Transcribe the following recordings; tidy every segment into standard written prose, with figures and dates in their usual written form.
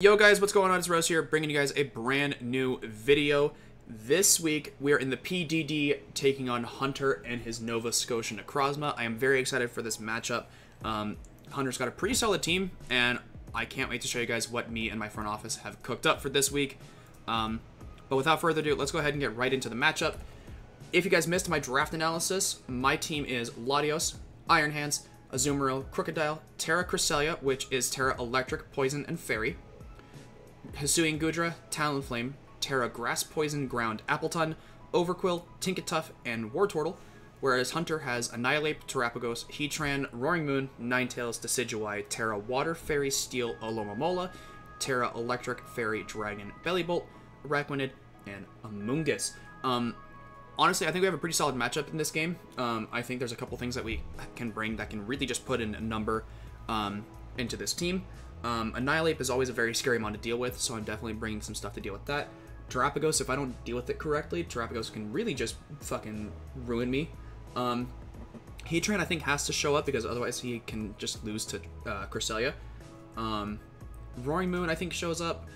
Yo guys, what's going on? It's Rose here, bringing you guys a brand new video. This week, we are in the PDD taking on Hunter and his Nova Scotia Necrozma. I am very excited for this matchup. Hunter's got a pretty solid team, and I can't wait to show you guys what me and my front office have cooked up for this week. But without further ado, let's go ahead and get right into the matchup. If you guys missed my draft analysis, my team is Latios, Iron Hands, Azumarill, Crocodile, Terra Cresselia, which is Terra Electric, Poison, and Fairy, Hisuian Gudra, Talonflame, Terra Grass, Poison, Ground, Appleton, Overquill, Tinketuff, and Wartortle, whereas Hunter has Annihilate, Terrapagos, Heatran, Roaring Moon, Ninetales, Decidueye, Terra Water, Fairy, Steel, Alomomola, Terra Electric, Fairy, Dragon, Bellibolt, Araquanid, and Amoonguss. Honestly, I think we have a pretty solid matchup in this game. I think there's a couple things that we can bring that can really just put in a number into this team. Annihilate is always a very scary mon to deal with, so I'm definitely bringing some stuff to deal with that. Terrapagos, if I don't deal with it correctly, Terrapagos can really just fucking ruin me. Heatran, I think, has to show up because otherwise he can just lose to Cresselia. Roaring Moon, I think, shows up,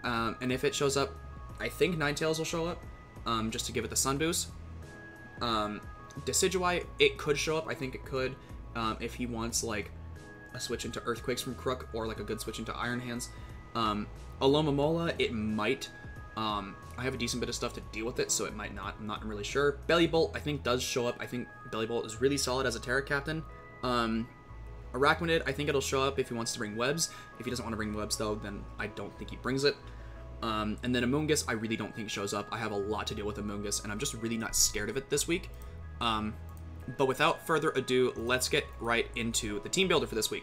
and if it shows up, I think Ninetales will show up, just to give it the Sun Boost. Decidueye, it could show up, I think it could, if he wants, like, a switch into Earthquakes from Crook, or like a good switch into Iron Hands. Alomomola, it might. I have a decent bit of stuff to deal with it, so it might not. I'm not really sure. Bellibolt, I think, does show up. I think Bellibolt is really solid as a Terra Captain. Araquanid, I think it'll show up if he wants to bring Webs. If he doesn't want to bring Webs, though, then I don't think he brings it. And then Amoonguss, I really don't think shows up. I have a lot to deal with Amoonguss, and I'm just really not scared of it this week. But without further ado, let's get right into the team builder for this week.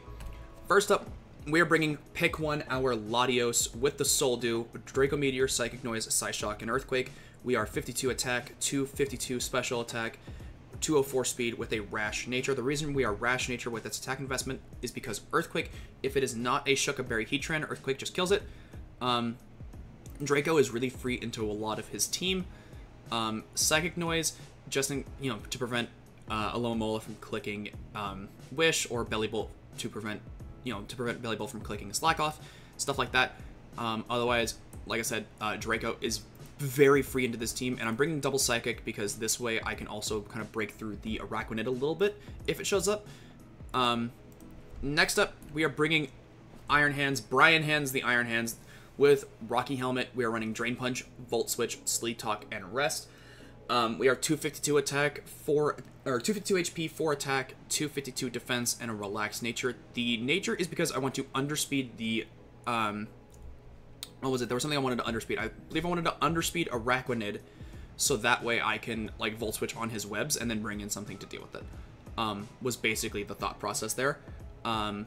First up, we are bringing Pick 1, our Latios, with the Soul Dew, Draco Meteor, Psychic Noise, Psyshock, and Earthquake. We are 52 attack, 252 special attack, 204 speed with a Rash Nature. The reason we are Rash Nature with its attack investment is because Earthquake, if it is not a Shuckaberry Heatran, Earthquake just kills it. Draco is really free into a lot of his team. Psychic Noise, just in, to prevent Alomomola from clicking Wish, or Bellibolt to prevent Bellibolt from clicking Slack Off, stuff like that. Otherwise, like I said, Draco is very free into this team, and I'm bringing double Psychic because this way I can also kind of break through the Araquanid a little bit if it shows up. Next up, we are bringing Iron Hands, Brian Hands, the Iron Hands, with Rocky Helmet. We are running Drain Punch, Volt Switch, Sleep Talk, and Rest. We are 252 attack, 252 HP, 4 attack, 252 defense, and a relaxed nature. The nature is because I want to underspeed the, what was it? There was something I wanted to underspeed. I believe I wanted to underspeed Araquanid, so that way I can, like, Volt Switch on his webs and then bring in something to deal with it. Was basically the thought process there. And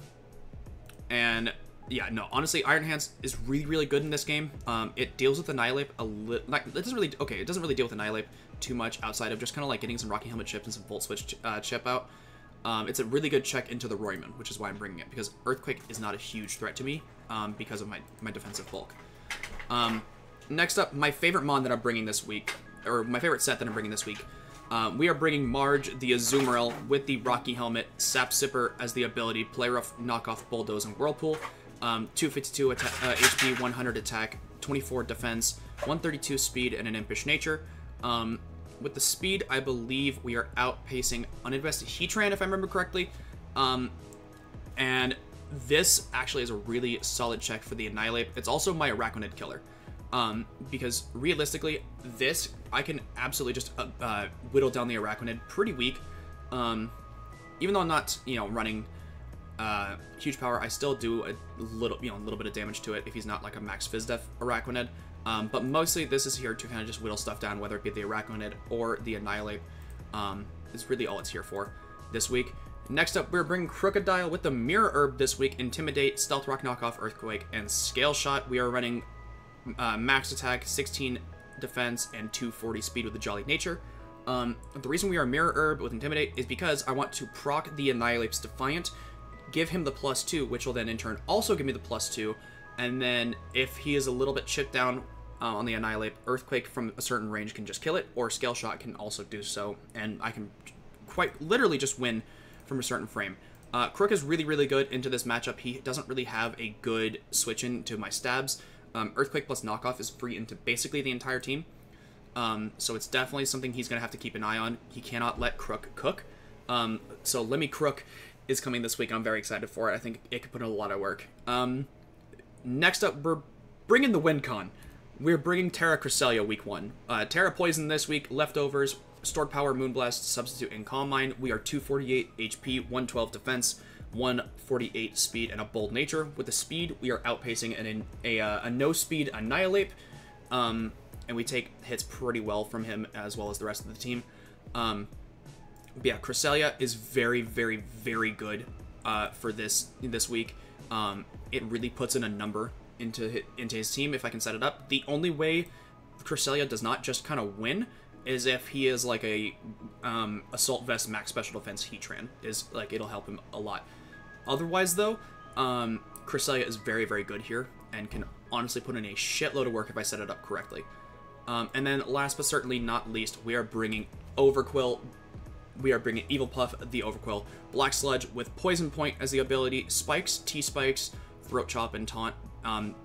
yeah, no, honestly, Iron Hands is really, really good in this game. It deals with Annihilate a little, like, it doesn't really deal with Annihilate too much outside of just kind of like getting some Rocky Helmet chips and some Volt Switch chip out. It's a really good check into the Roaring Moon, which is why I'm bringing it, because Earthquake is not a huge threat to me because of my defensive bulk. Next up, my favorite mon that I'm bringing this week, or my favorite set that I'm bringing this week, we are bringing Marge, the Azumarill, with the Rocky Helmet, Sap Sipper as the ability, Play Rough, Knock Off, Bulldoze, and Whirlpool. 252 HP, 100 attack, 24 defense, 132 speed, and an impish nature. With the speed, I believe we are outpacing Uninvested Heatran, if I remember correctly. And this actually is a really solid check for the Annihilate. It's also my Araquanid killer. Because realistically, this, I can absolutely just whittle down the Araquanid pretty weak. Even though I'm not, running huge power, I still do a little bit of damage to it if he's not like a max Fizdef Araquanid. But mostly this is here to kind of just whittle stuff down, whether it be the Araquanid or the Annihilate. Is really all it's here for this week. Next up, we're bringing Crocodile with the Mirror Herb this week, Intimidate, Stealth Rock, Knockoff, Earthquake, and Scale Shot. We are running max attack, 16 defense, and 240 speed with the Jolly Nature. The reason we are Mirror Herb with Intimidate is because I want to proc the Annihilate's Defiant, give him the +2, which will then in turn also give me the +2, and then if he is a little bit chipped down on the Annihilate, Earthquake from a certain range can just kill it, or Scale Shot can also do so, and I can quite literally just win from a certain frame. Crook is really, really good into this matchup. He doesn't really have a good switch into my stabs. Earthquake plus knockoff is free into basically the entire team. So it's definitely something he's going to have to keep an eye on. He cannot let Crook cook. So Lemmy Crook is coming this week, and I'm very excited for it. I think it could put in a lot of work. Next up, we're bringing the WinCon. We're bringing Terra Cresselia week 1. Terra Poison this week, leftovers, stored power, Moonblast, substitute, and Calm Mind. We are 248 HP, 112 defense, 148 speed, and a bold nature. With the speed, we are outpacing a no-speed Annihilate, and we take hits pretty well from him as well as the rest of the team. But yeah, Cresselia is very, very, very good for this week. It really puts in a number into his team if I can set it up. The only way Cresselia does not just kind of win is if he is like a Assault Vest max special defense Heatran. Is like, it'll help him a lot. Otherwise though, Cresselia is very, very good here and can honestly put in a shitload of work if I set it up correctly. And then last but certainly not least, we are bringing Overquill. We are bringing Evil Puff, the Overquill, Black Sludge with Poison Point as the ability, Spikes, T-Spikes, Throat Chop, and Taunt.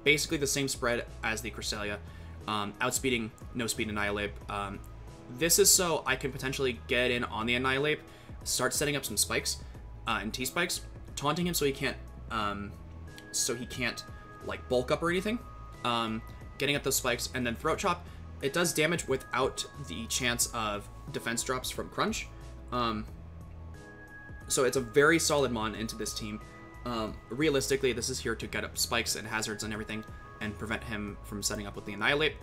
Basically the same spread as the Cresselia. Outspeeding, no speed Annihilate. This is so I can potentially get in on the Annihilate, start setting up some spikes and T-Spikes, taunting him so he can't like bulk up or anything. Getting up those spikes, and then Throat Chop. It does damage without the chance of defense drops from Crunch. So it's a very solid Mon into this team. Realistically, this is here to get up spikes and hazards and everything and prevent him from setting up with the Annihilate.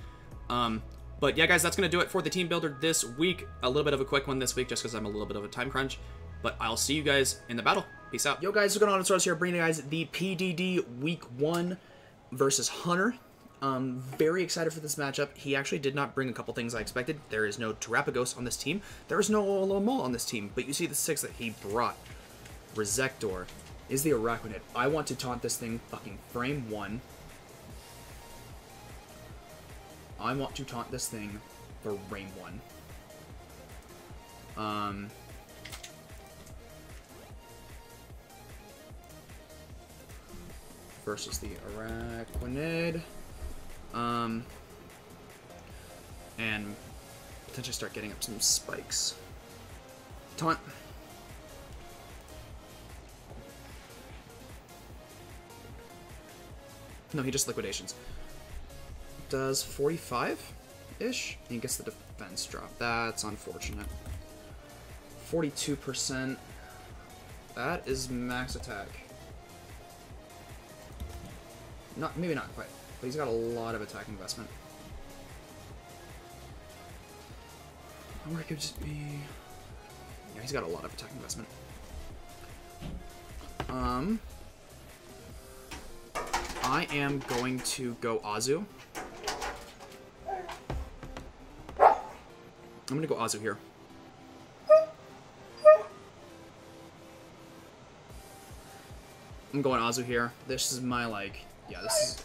But yeah, guys, that's going to do it for the team builder this week. A little bit of a quick one this week just because I'm a little bit of a time crunch. But I'll see you guys in the battle. Peace out. Yo, guys, what's going on? It's Ross here, bringing you guys the PDD Week 1 versus Hunter. Very excited for this matchup. He actually did not bring a couple things I expected. There is no Terapagos on this team. There is no Mole on this team. But you see the 6 that he brought. Resector is the Arachnid. I want to taunt this thing fucking frame 1. I want to taunt this thing for frame 1. Versus the Arachnid. And potentially start getting up some spikes. Taunt. No, he just liquidations. Does 45-ish? He gets the defense drop. That's unfortunate. 42%. That is max attack. Maybe not quite, but he's got a lot of attack investment. Or it could just be... Yeah, he's got a lot of attack investment. I am going to go Azu. I'm gonna go Azu here. I'm going Azu here. This is my, like... Yeah, this is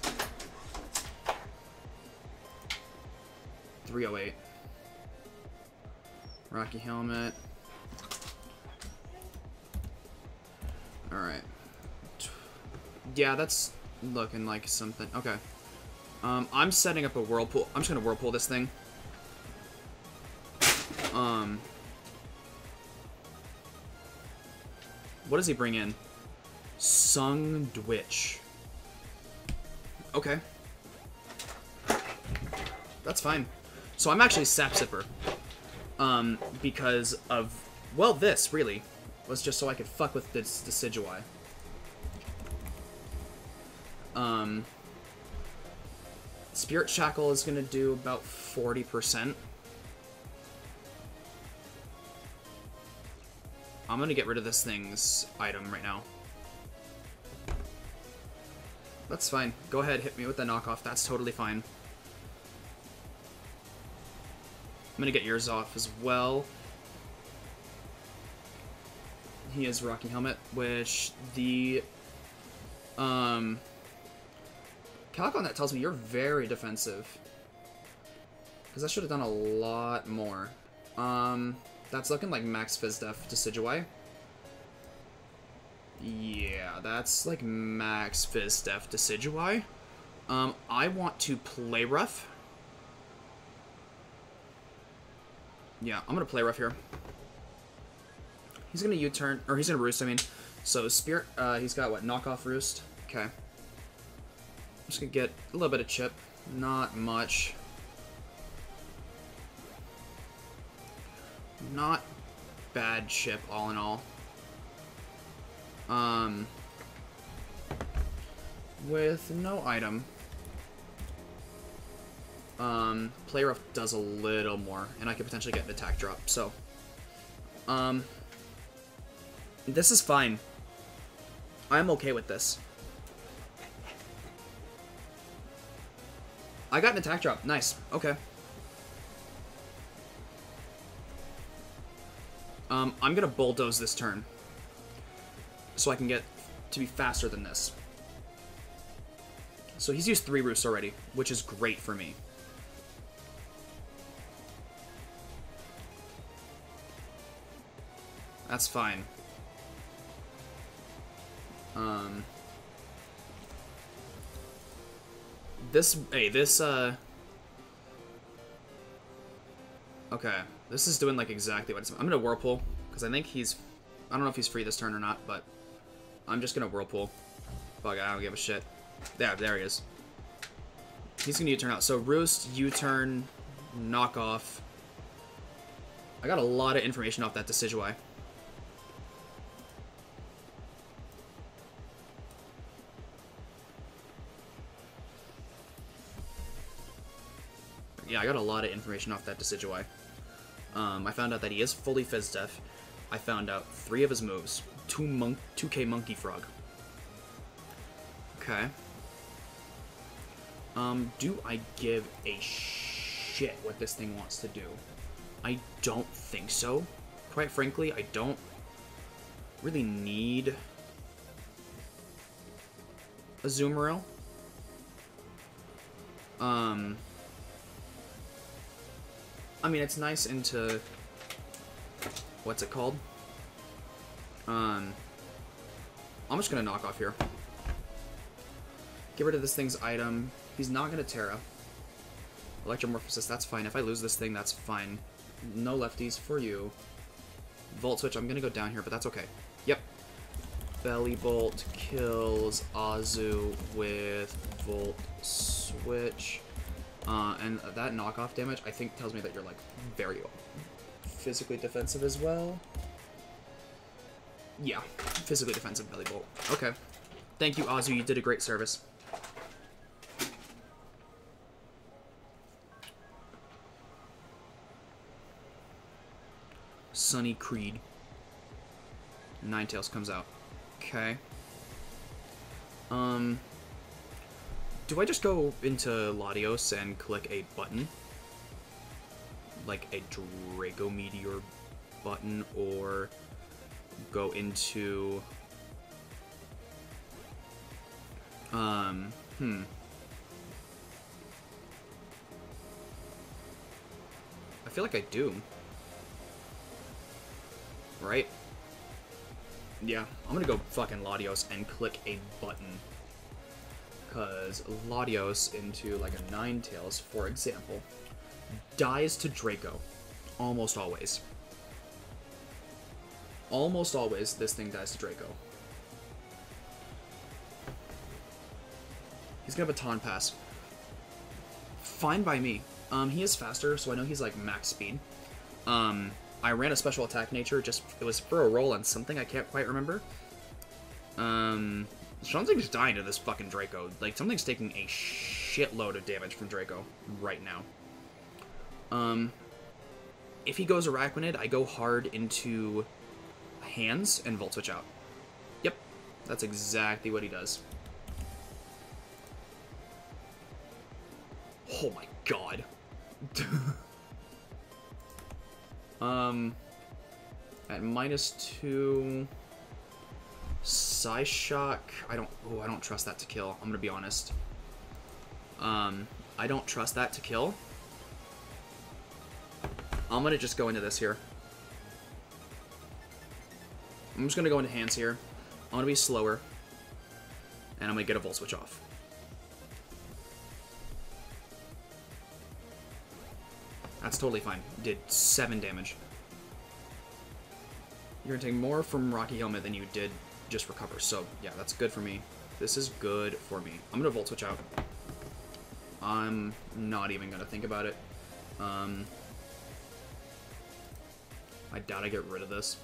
308. Rocky Helmet. Alright. Yeah, that's looking like something. Okay. I'm setting up a Whirlpool. I'm just gonna Whirlpool this thing. What does he bring in? Sung Dwitch. Okay. That's fine. So I'm actually Sap Sipper. Because of... Well, this, really. Was just so I could fuck with this Decidueye. Spirit Shackle is gonna do about 40%. I'm gonna get rid of this thing's item right now. That's fine. Go ahead, hit me with the knockoff. That's totally fine. I'm gonna get yours off as well. He has Rocky Helmet, which the calc on that tells me you're very defensive. Because I should have done a lot more. That's looking like max Phys Def Decidueye. Yeah, that's like max Fizz Def Decidueye. I want to play rough. Yeah, I'm gonna play rough here. He's gonna U-turn, or he's gonna roost, I mean. So Spirit, he's got what, knockoff roost? Okay. I'm just gonna get a little bit of chip. Not much. Not bad chip, all in all. With no item. Play rough does a little more, and I could potentially get an attack drop, so. This is fine. I'm okay with this. I got an attack drop. Nice. Okay. I'm gonna bulldoze this turn. So I can get to be faster than this. So he's used 3 roosts already, which is great for me. That's fine. Okay, this is doing like exactly what it's. I'm gonna Whirlpool, because I think he's, I don't know if he's free this turn or not, but I'm just gonna Whirlpool. Fuck, I don't give a shit. Yeah, there he is. He's gonna U-turn out. So Roost, U-turn, knock off. I got a lot of information off that Decidueye. Yeah, I got a lot of information off that Decidueye. I found out that he is fully Fizz Def. I found out 3 of his moves. 2K Monkey Frog. Okay. Do I give a shit what this thing wants to do? I don't think so. Quite frankly, I don't really need a Azumarill. I mean, it's nice into... What's it called? I'm just gonna knock off here. Get rid of this thing's item. He's not gonna Terra. Electromorphosis, that's fine. If I lose this thing, that's fine. No lefties for you. Volt Switch, I'm gonna go down here, but that's okay. Yep. Belly Bolt kills Azu with Volt Switch. And that knockoff damage, I think, tells me that you're, like, very physically defensive as well. Yeah, physically defensive Belly Bolt. Okay. Thank you, Azu. You did a great service. Sunny Creed. Ninetales comes out. Okay. Do I just go into Latios and click a button? Like a Draco Meteor button, or go into... I feel like I do. Right? Yeah, I'm gonna go fucking Latios and click a button. Because Latios into like a Ninetales, for example, dies to Draco. Almost always. Almost always, this thing dies to Draco. He's gonna Baton Pass. Fine by me. He is faster, so I know he's like max speed. I ran a special attack nature, just, it was for a roll on something I can't quite remember. Something's dying to this fucking Draco. Like, something's taking a shitload of damage from Draco right now. If he goes Araquanid, I go hard into hands and Volt Switch out. Yep, that's exactly what he does. Oh my god. At -2... Psyshock, I don't trust that to kill. I'm gonna be honest. I don't trust that to kill. I'm gonna just go into this here. I'm just gonna go into hands here. I'm gonna be slower, and I'm gonna get a Volt Switch off. That's totally fine. Did 7 damage. You're gonna take more from Rocky Helmet than you did just recover, so yeah, that's good for me. This is good for me. I'm gonna Volt Switch out. I'm not even gonna think about it. I doubt I get rid of this.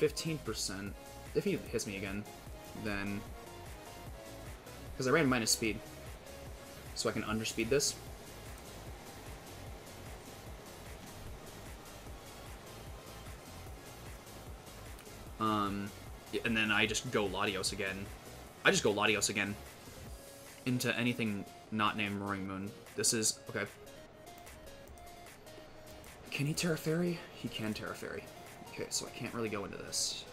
15%. If he hits me again, then... Because I ran minus speed. So I can underspeed this. And then I just go Latios again. I just go Latios again. Into anything not named Roaring Moon. This is... Okay. Can he Terra Fairy? He can Terra Fairy. Okay, so I can't really go into this.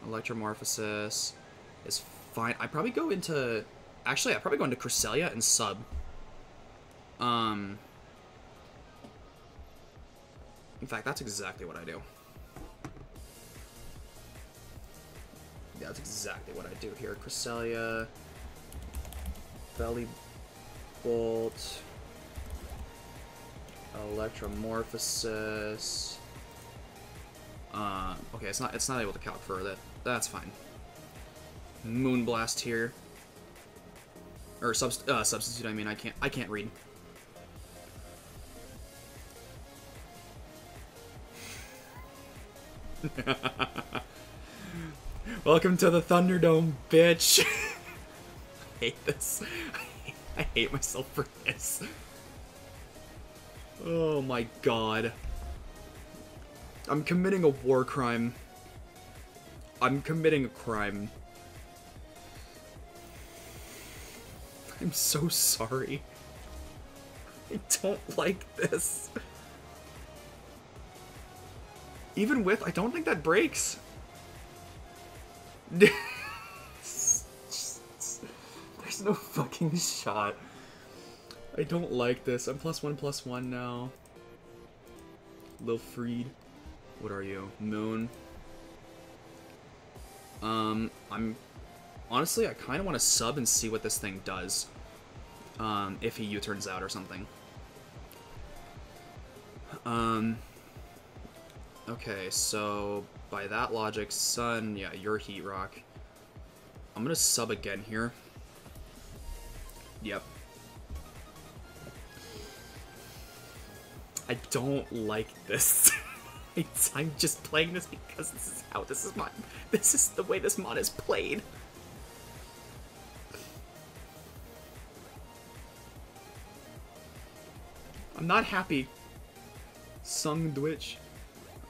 Electromorphosis is fine. I probably go into... Actually, I probably go into Cresselia and sub. In fact, that's exactly what I do. Yeah, that's exactly what I do here. Cresselia, Belly Bolt, Electromorphosis. Okay, it's not able to calc for that. That's fine. Moonblast here, or substitute. I mean, I can't read. Welcome to the Thunderdome, bitch. I hate this. I hate myself for this. Oh my god. I'm committing a war crime. I'm committing a crime. I'm so sorry. I don't like this. Even with, I don't think that breaks. There's no fucking shot. I don't like this. I'm +1/+1 now. Lil Freed. What are you? Moon. I'm... Honestly, I kind of want to sub and see what this thing does. If he U-turns out or something. Okay, so by that logic, Sun, yeah, you're Heat Rock. I'm gonna sub again here. Yep. I don't like this. I'm just playing this because this is the way this mod is played. I'm not happy. Sung Dwitch.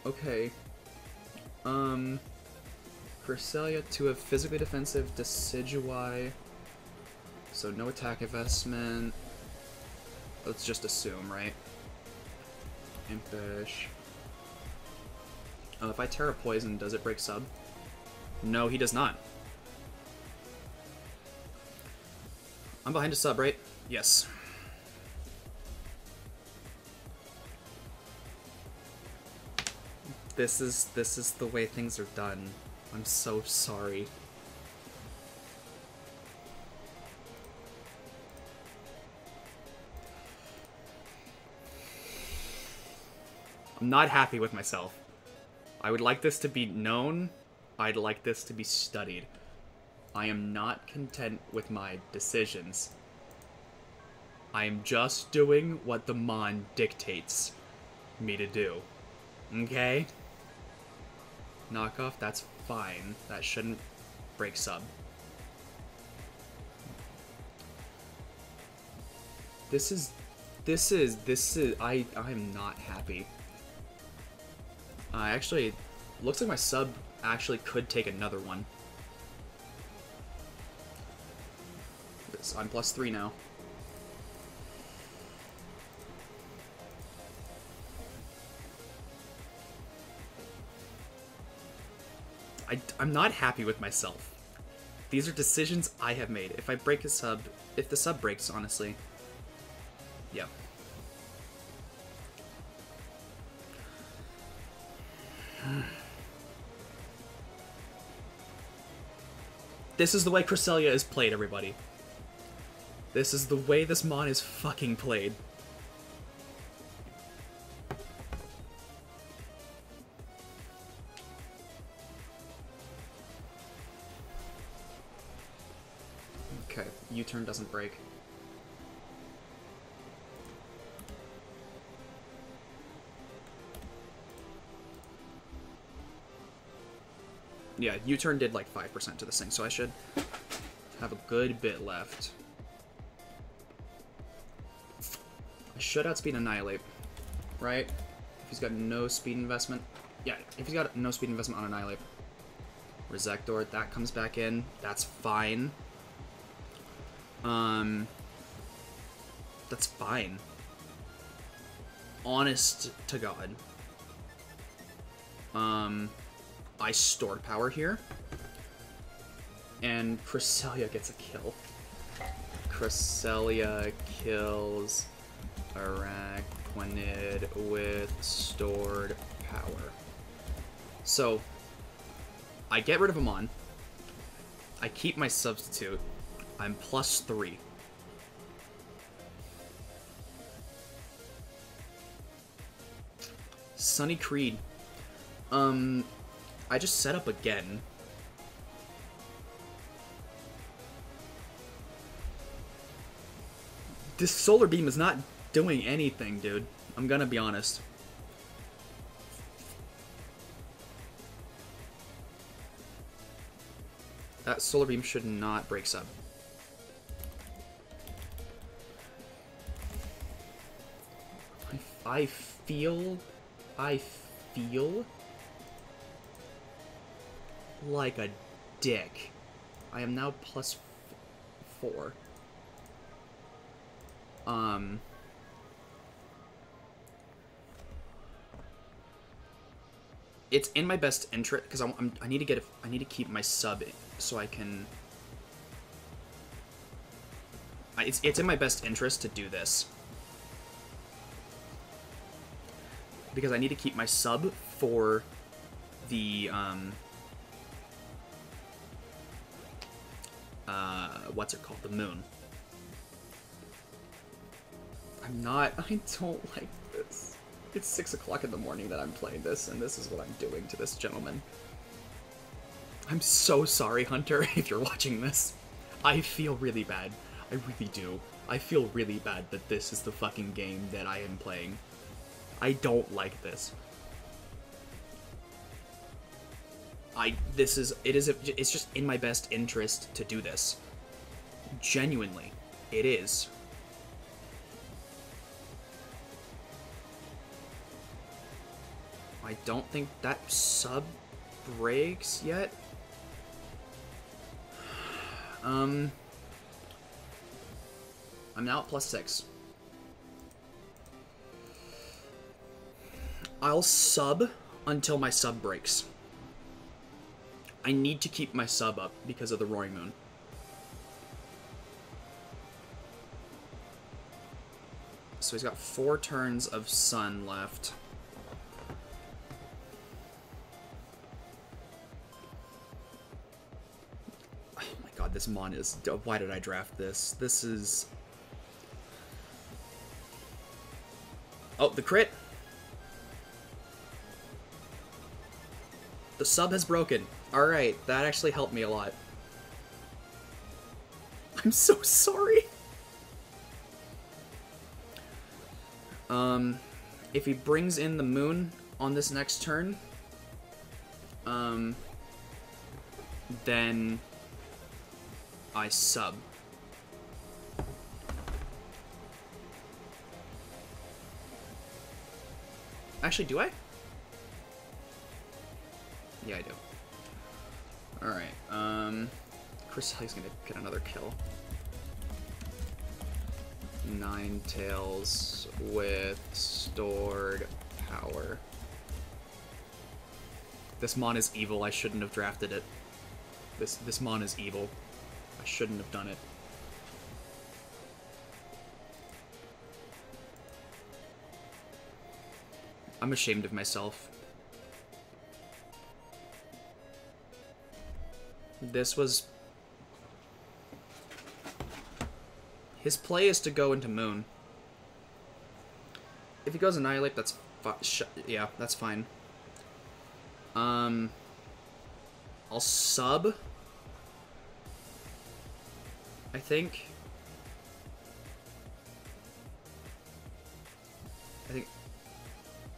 Okay. Cresselia to a physically defensive Decidueye. So no attack investment. Let's just assume, right? Impish. If I Terra Poison, does it break sub? No, he does not. I'm behind a sub, right? Yes. This is the way things are done. I'm so sorry. I'm not happy with myself. I would like this to be known. I'd like this to be studied. I am not content with my decisions. I am just doing what the MON dictates me to do. Okay? Knockoff, that's fine. That shouldn't break sub. I'm not happy. Actually, looks like my sub actually could take another one. I'm +3 now. I'm not happy with myself. These are decisions I have made. If I break a sub, if the sub breaks, honestly. Yeah. This is the way Cresselia is played, everybody. This is the way this mon is fucking played. Okay, U-turn doesn't break. Yeah, U-turn did like 5% to this thing, so I should have a good bit left. I should outspeed Annihilate, right? If he's got no speed investment. Yeah, if he's got no speed investment on Annihilate. Resector, that comes back in. That's fine. That's fine. Honest to God. I stored power here. And Cresselia gets a kill. Cresselia kills Araquanid with stored power. So, I get rid of a mon. I keep my substitute. I'm +3. Sunny Creed. I just set up again. This Solar Beam is not doing anything, dude. I'm gonna be honest. That Solar Beam should not break sub. I feel like a dick. I am now +4. It's in my best interest because I need to keep my sub so I can. It's in my best interest to do this because I need to keep my sub for the what's it called? The moon. I don't like this. It's 6 o'clock in the morning that I'm playing this, and this is what I'm doing to this gentleman. I'm so sorry, Hunter, if you're watching this. I feel really bad. I really do. I feel really bad that this is the fucking game that I am playing. I don't like this. It's just in my best interest to do this. Genuinely. It is. I don't think that sub breaks yet. I'm now at +6. I'll sub until my sub breaks. I need to keep my sub up because of the Roaring Moon. So he's got 4 turns of Sun left. God, this mon is... Why did I draft this? This is... Oh, the crit! The sub has broken. Alright, that actually helped me a lot. I'm so sorry! If he brings in the moon on this next turn, then I sub. Actually, do I? Yeah, I do. Alright, Cresselia's gonna get another kill. Ninetales with stored power. This mon is evil. I shouldn't have drafted it. This mon is evil. I shouldn't have done it. I'm ashamed of myself. This was... His play is to go into Moon. If he goes Annihilate, that's yeah, that's fine. I'll sub, I think.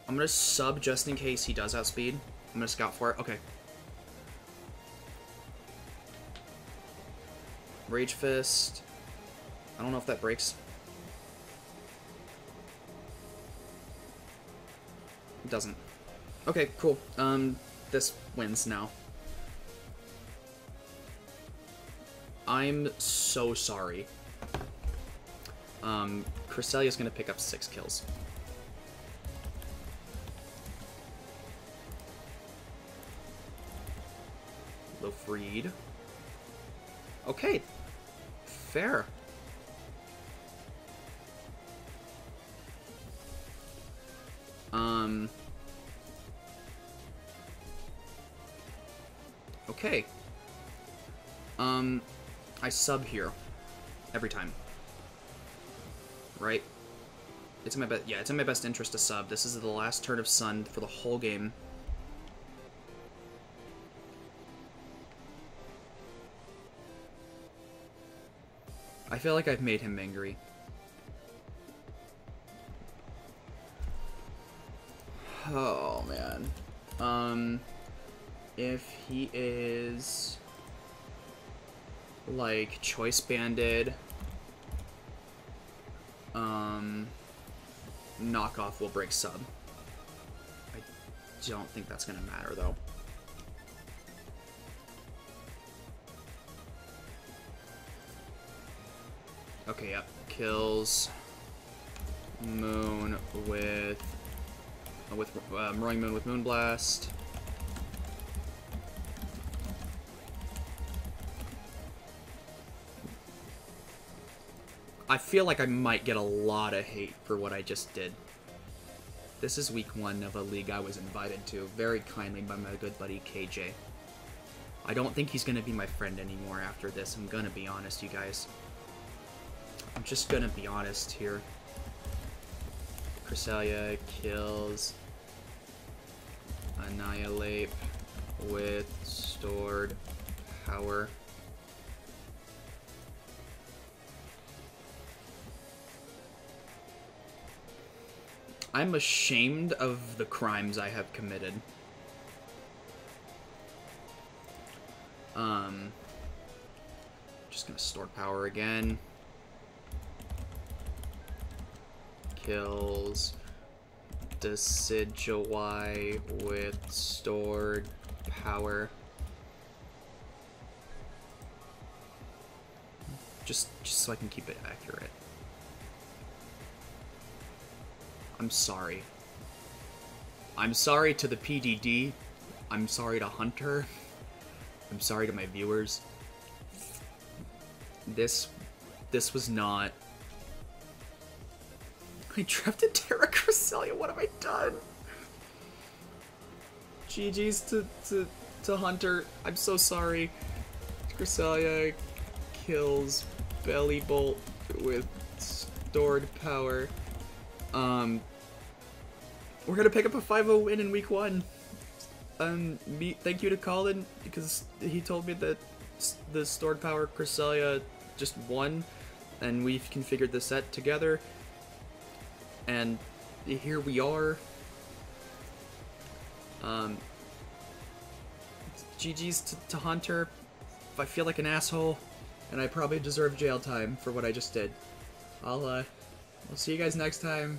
I'm gonna sub just in case he does outspeed. I'm gonna scout for it. Okay. Rage Fist. I don't know if that breaks. It doesn't. Okay, cool. This wins now. I'm so sorry. Cresselia is gonna pick up 6 kills. Low Freed. Okay. Fair. Okay. I sub here. Every time. Right? It's in my best. Yeah, it's in my best interest to sub. This is the last turn of Sun for the whole game. I feel like I've made him angry. Oh, man. If he is... like, choice banded... knockoff will break sub. I don't think that's gonna matter, though. Okay, yep. Kills Moon with Roaring Moon with Moonblast. I feel like I might get a lot of hate for what I just did. This is week 1 of a league I was invited to, very kindly by my good buddy KJ. I don't think he's gonna be my friend anymore after this, I'm gonna be honest, you guys. I'm just gonna be honest here. Cresselia kills Annihilate with stored power. I'm ashamed of the crimes I have committed. Just gonna store power again. Kills Decidueye with stored power. Just so I can keep it accurate. I'm sorry. I'm sorry to the PDD. I'm sorry to Hunter. I'm sorry to my viewers. This was not... I drafted Terra Cresselia. What have I done? GG's to Hunter. I'm so sorry. Cresselia kills Belly Bolt with stored power. We're gonna pick up a 5-0 win in week 1. Thank you to Colin, because he told me that the stored power Cresselia just won, and we've configured the set together. And here we are. GG's to Hunter. I feel like an asshole, and I probably deserve jail time for what I just did. I'll see you guys next time.